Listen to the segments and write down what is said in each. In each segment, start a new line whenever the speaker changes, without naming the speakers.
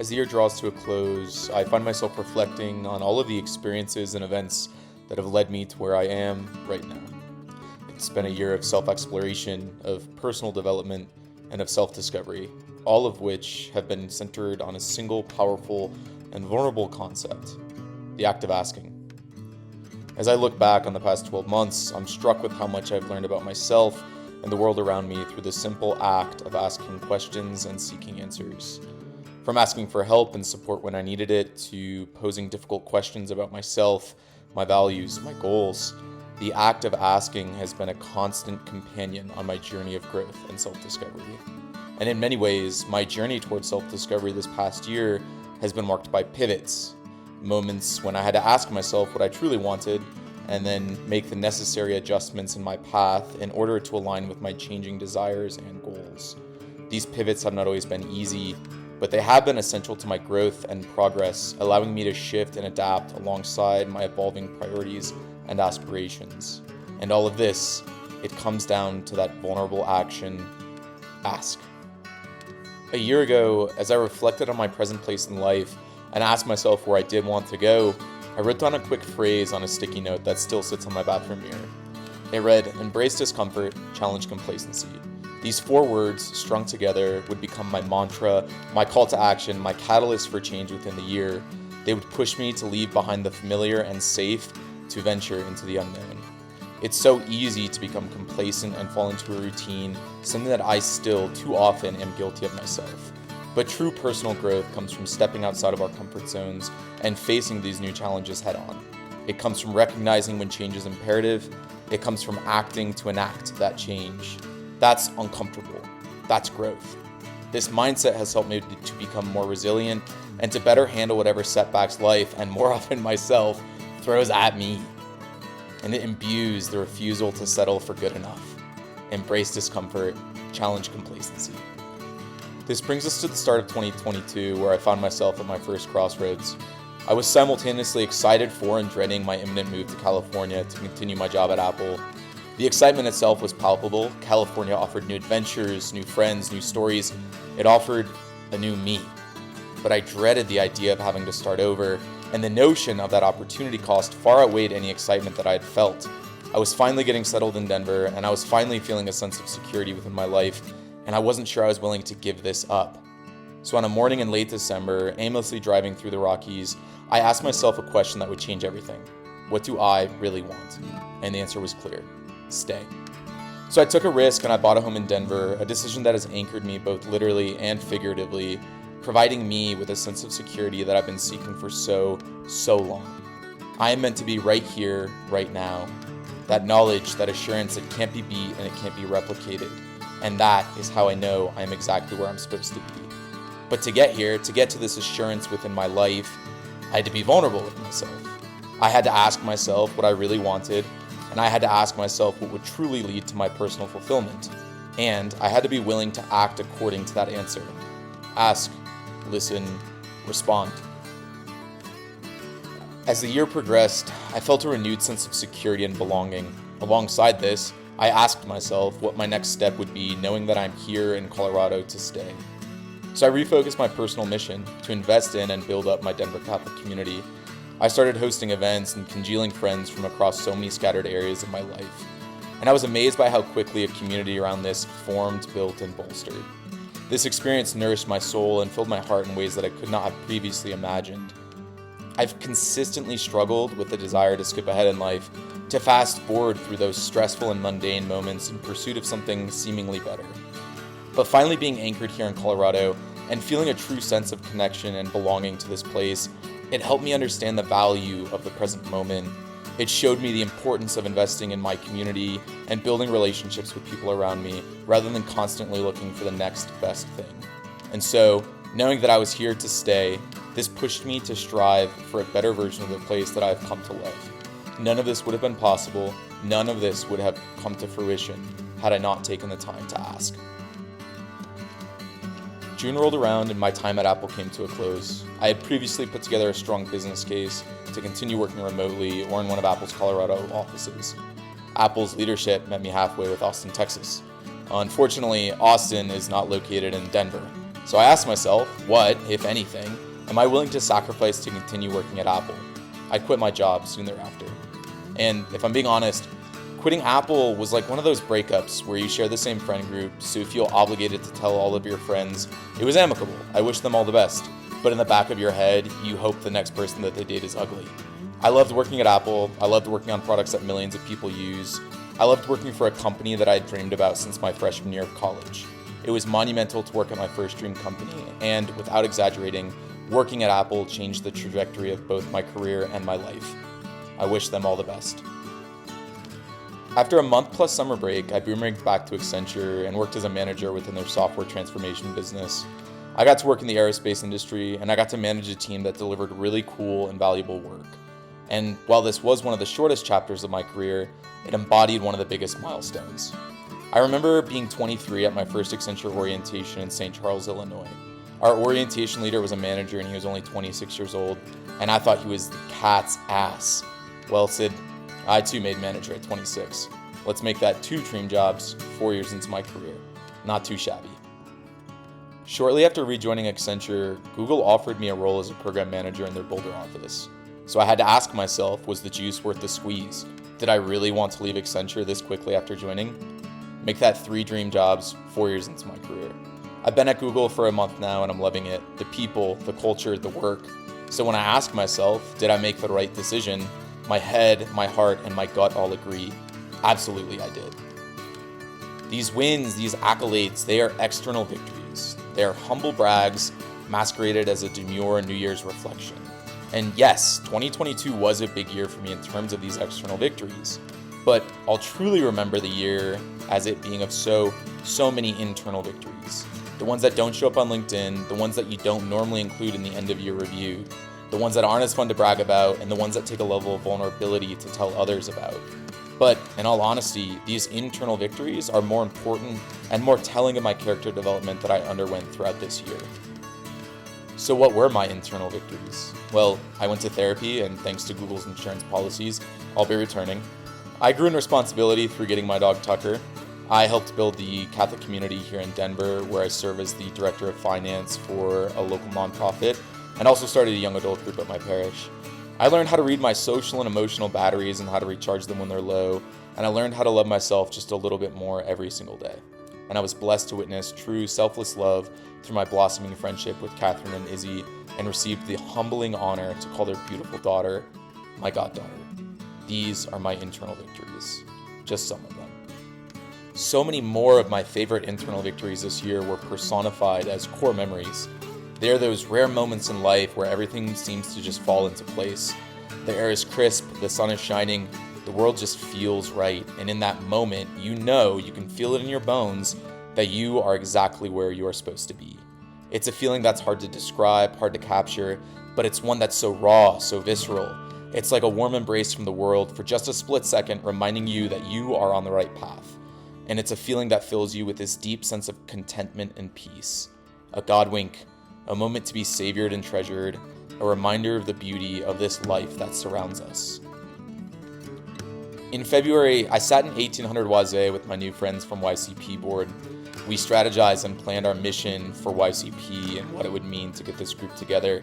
As the year draws to a close, I find myself reflecting on all of the experiences and events that have led me to where I am right now. It's been a year of self-exploration, of personal development, and of self-discovery, all of which have been centered on a single powerful and vulnerable concept: the act of asking. As I look back on the past 12 months, I'm struck with how much I've learned about myself and the world around me through the simple act of asking questions and seeking answers. From asking for help and support when I needed it, to posing difficult questions about myself, my values, my goals, the act of asking has been a constant companion on my journey of growth and self-discovery. And in many ways, my journey towards self-discovery this past year has been marked by pivots, moments when I had to ask myself what I truly wanted and then make the necessary adjustments in my path in order to align with my changing desires and goals. These pivots have not always been easy, but they have been essential to my growth and progress, allowing me to shift and adapt alongside my evolving priorities and aspirations. And all of this, it comes down to that vulnerable action: ask. A year ago, as I reflected on my present place in life and asked myself where I did want to go, I wrote down a quick phrase on a sticky note that still sits on my bathroom mirror. It read, "Embrace discomfort, challenge complacency." These 4 words, strung together, would become my mantra, my call to action, my catalyst for change within the year. They would push me to leave behind the familiar and safe to venture into the unknown. It's so easy to become complacent and fall into a routine, something that I still too often am guilty of myself. But true personal growth comes from stepping outside of our comfort zones and facing these new challenges head on. It comes from recognizing when change is imperative. It comes from acting to enact that change. That's uncomfortable. That's growth. This mindset has helped me to become more resilient and to better handle whatever setbacks life, and more often myself, throws at me. And it imbues the refusal to settle for good enough. Embrace discomfort, challenge complacency. This brings us to the start of 2022, where I found myself at my first crossroads. I was simultaneously excited for and dreading my imminent move to California to continue my job at Apple. The excitement itself was palpable. California offered new adventures, new friends, new stories. It offered a new me. But I dreaded the idea of having to start over, and the notion of that opportunity cost far outweighed any excitement that I had felt. I was finally getting settled in Denver, and I was finally feeling a sense of security within my life, and I wasn't sure I was willing to give this up. So on a morning in late December, aimlessly driving through the Rockies, I asked myself a question that would change everything. What do I really want? And the answer was clear: stay. So I took a risk and I bought a home in Denver, a decision that has anchored me both literally and figuratively, providing me with a sense of security that I've been seeking for so long. I am meant to be right here, right now. That knowledge, that assurance, it can't be beat and it can't be replicated. And that is how I know I am exactly where I'm supposed to be. But to get here, to get to this assurance within my life, I had to be vulnerable with myself. I had to ask myself what I really wanted, and I had to ask myself what would truly lead to my personal fulfillment. And I had to be willing to act according to that answer. Ask, listen, respond. As the year progressed, I felt a renewed sense of security and belonging. Alongside this, I asked myself what my next step would be, knowing that I'm here in Colorado to stay. So I refocused my personal mission to invest in and build up my Denver Catholic community. I started hosting events and congealing friends from across so many scattered areas of my life. And I was amazed by how quickly a community around this formed, built, and bolstered. This experience nourished my soul and filled my heart in ways that I could not have previously imagined. I've consistently struggled with the desire to skip ahead in life, to fast forward through those stressful and mundane moments in pursuit of something seemingly better. But finally being anchored here in Colorado and feeling a true sense of connection and belonging to this place, it helped me understand the value of the present moment. It showed me the importance of investing in my community and building relationships with people around me, rather than constantly looking for the next best thing. And so, knowing that I was here to stay, this pushed me to strive for a better version of the place that I've come to love. None of this would have been possible, none of this would have come to fruition had I not taken the time to ask. June rolled around and my time at Apple came to a close. I had previously put together a strong business case to continue working remotely or in one of Apple's Colorado offices. Apple's leadership met me halfway with Austin, Texas. Unfortunately, Austin is not located in Denver, So I asked myself, what, if anything, am I willing to sacrifice to continue working at Apple? I quit my job soon thereafter. And if I'm being honest, quitting Apple was like one of those breakups where you share the same friend group, so you feel obligated to tell all of your friends it was amicable, I wish them all the best, but in the back of your head, you hope the next person that they date is ugly. I loved working at Apple. I loved working on products that millions of people use. I loved working for a company that I had dreamed about since my freshman year of college. It was monumental to work at my first dream company, and without exaggerating, working at Apple changed the trajectory of both my career and my life. I wish them all the best. After a month-plus summer break, I boomeranged back to Accenture and worked as a manager within their software transformation business. I got to work in the aerospace industry, and I got to manage a team that delivered really cool and valuable work. And while this was one of the shortest chapters of my career, it embodied one of the biggest milestones. I remember being 23 at my first Accenture orientation in St. Charles, Illinois. Our orientation leader was a manager and he was only 26 years old, and I thought he was the cat's ass. Well, Sid, I too made manager at 26. Let's make that 2 dream jobs 4 years into my career. Not too shabby. Shortly after rejoining Accenture, Google offered me a role as a program manager in their Boulder office. So I had to ask myself, was the juice worth the squeeze? Did I really want to leave Accenture this quickly after joining? Make that 3 dream jobs 4 years into my career. I've been at Google for a month now and I'm loving it. The people, the culture, the work. So when I ask myself, did I make the right decision? My head, my heart, and my gut all agree. Absolutely, I did. These wins, these accolades, they are external victories. They are humble brags masqueraded as a demure New Year's reflection. And yes, 2022 was a big year for me in terms of these external victories. But I'll truly remember the year as it being of so many internal victories. The ones that don't show up on LinkedIn, the ones that you don't normally include in the end of year review, the ones that aren't as fun to brag about, and the ones that take a level of vulnerability to tell others about. But in all honesty, these internal victories are more important and more telling of my character development that I underwent throughout this year. So what were my internal victories? Well, I went to therapy, and thanks to Google's insurance policies, I'll be returning. I grew in responsibility through getting my dog Tucker. I helped build the Catholic community here in Denver, where I serve as the director of finance for a local nonprofit, and also started a young adult group at my parish. I learned how to read my social and emotional batteries and how to recharge them when they're low, and I learned how to love myself just a little bit more every single day. And I was blessed to witness true selfless love through my blossoming friendship with Catherine and Izzy, and received the humbling honor to call their beautiful daughter my goddaughter. These are my internal victories, just some of them. So many more of my favorite internal victories this year were personified as core memories. They are those rare moments in life where everything seems to just fall into place. The air is crisp, the sun is shining, the world just feels right. And in that moment, you know, you can feel it in your bones that you are exactly where you are supposed to be. It's a feeling that's hard to describe, hard to capture, but it's one that's so raw, so visceral. It's like a warm embrace from the world for just a split second, reminding you that you are on the right path. And it's a feeling that fills you with this deep sense of contentment and peace. A God wink, a moment to be savored and treasured, a reminder of the beauty of this life that surrounds us. In February, I sat in 1800 Oise with my new friends from YCP board. We strategized and planned our mission for YCP and what it would mean to get this group together.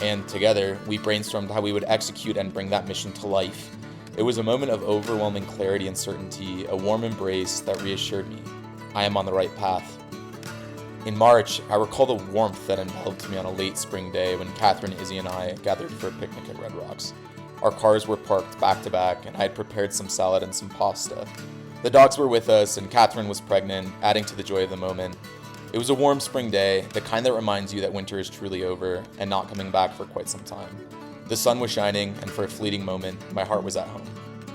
And together, we brainstormed how we would execute and bring that mission to life. It was a moment of overwhelming clarity and certainty, a warm embrace that reassured me. I am on the right path. In March, I recall the warmth that enveloped me on a late spring day when Catherine, Izzy, and I gathered for a picnic at Red Rocks. Our cars were parked back to back, and I had prepared some salad and some pasta. The dogs were with us, and Catherine was pregnant, adding to the joy of the moment. It was a warm spring day, the kind that reminds you that winter is truly over and not coming back for quite some time. The sun was shining, and for a fleeting moment, my heart was at home.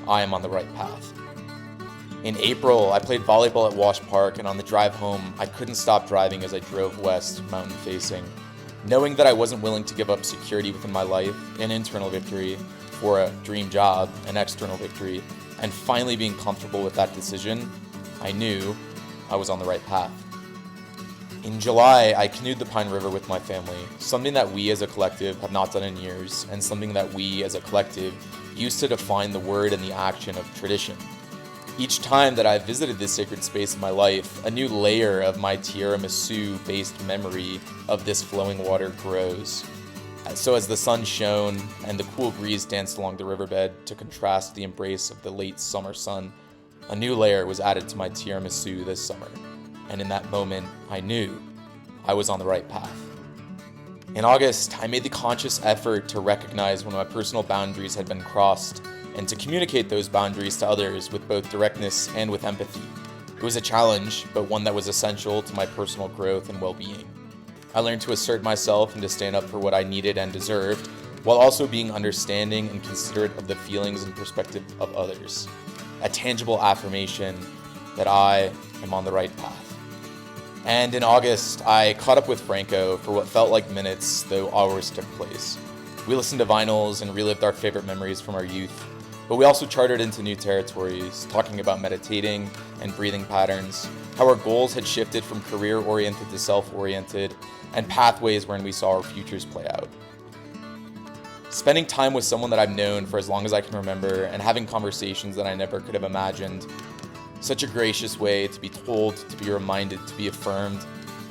I am on the right path. In April, I played volleyball at Wash Park, and on the drive home, I couldn't stop driving as I drove west, mountain facing. Knowing that I wasn't willing to give up security within my life, an internal victory, for a dream job, an external victory, and finally being comfortable with that decision, I knew I was on the right path. In July, I canoed the Pine River with my family, something that we as a collective have not done in years, and something that we as a collective used to define the word and the action of tradition. Each time that I've visited this sacred space in my life, a new layer of my tiramisu-based memory of this flowing water grows. So as the sun shone and the cool breeze danced along the riverbed to contrast the embrace of the late summer sun, a new layer was added to my tiramisu this summer. And in that moment, I knew I was on the right path. In August, I made the conscious effort to recognize when my personal boundaries had been crossed and to communicate those boundaries to others with both directness and with empathy. It was a challenge, but one that was essential to my personal growth and well-being. I learned to assert myself and to stand up for what I needed and deserved, while also being understanding and considerate of the feelings and perspective of others. A tangible affirmation that I am on the right path. And in August, I caught up with Franco for what felt like minutes, though hours took place. We listened to vinyls and relived our favorite memories from our youth, but we also charted into new territories, talking about meditating and breathing patterns, how our goals had shifted from career-oriented to self-oriented, and pathways wherein we saw our futures play out. Spending time with someone that I've known for as long as I can remember and having conversations that I never could have imagined. Such a gracious way to be told, to be reminded, to be affirmed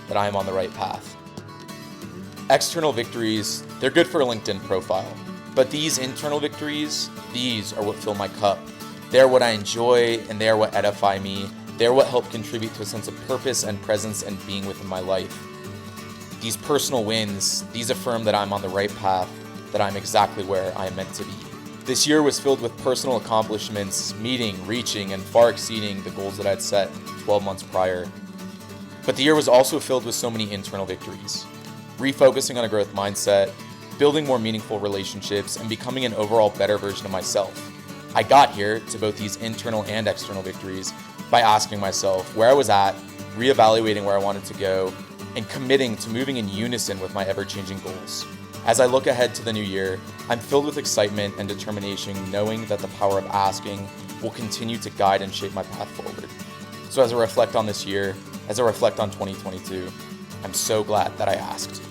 that I am on the right path. External victories, they're good for a LinkedIn profile. But these internal victories, these are what fill my cup. They're what I enjoy and they're what edify me. They're what help contribute to a sense of purpose and presence and being within my life. These personal wins, these affirm that I'm on the right path, that I'm exactly where I am meant to be. This year was filled with personal accomplishments, meeting, reaching, and far exceeding the goals that I'd set 12 months prior. But the year was also filled with so many internal victories. Refocusing on a growth mindset, building more meaningful relationships, and becoming an overall better version of myself. I got here to both these internal and external victories by asking myself where I was at, reevaluating where I wanted to go, and committing to moving in unison with my ever-changing goals. As I look ahead to the new year, I'm filled with excitement and determination, knowing that the power of asking will continue to guide and shape my path forward. So as I reflect on this year, as I reflect on 2022, I'm so glad that I asked.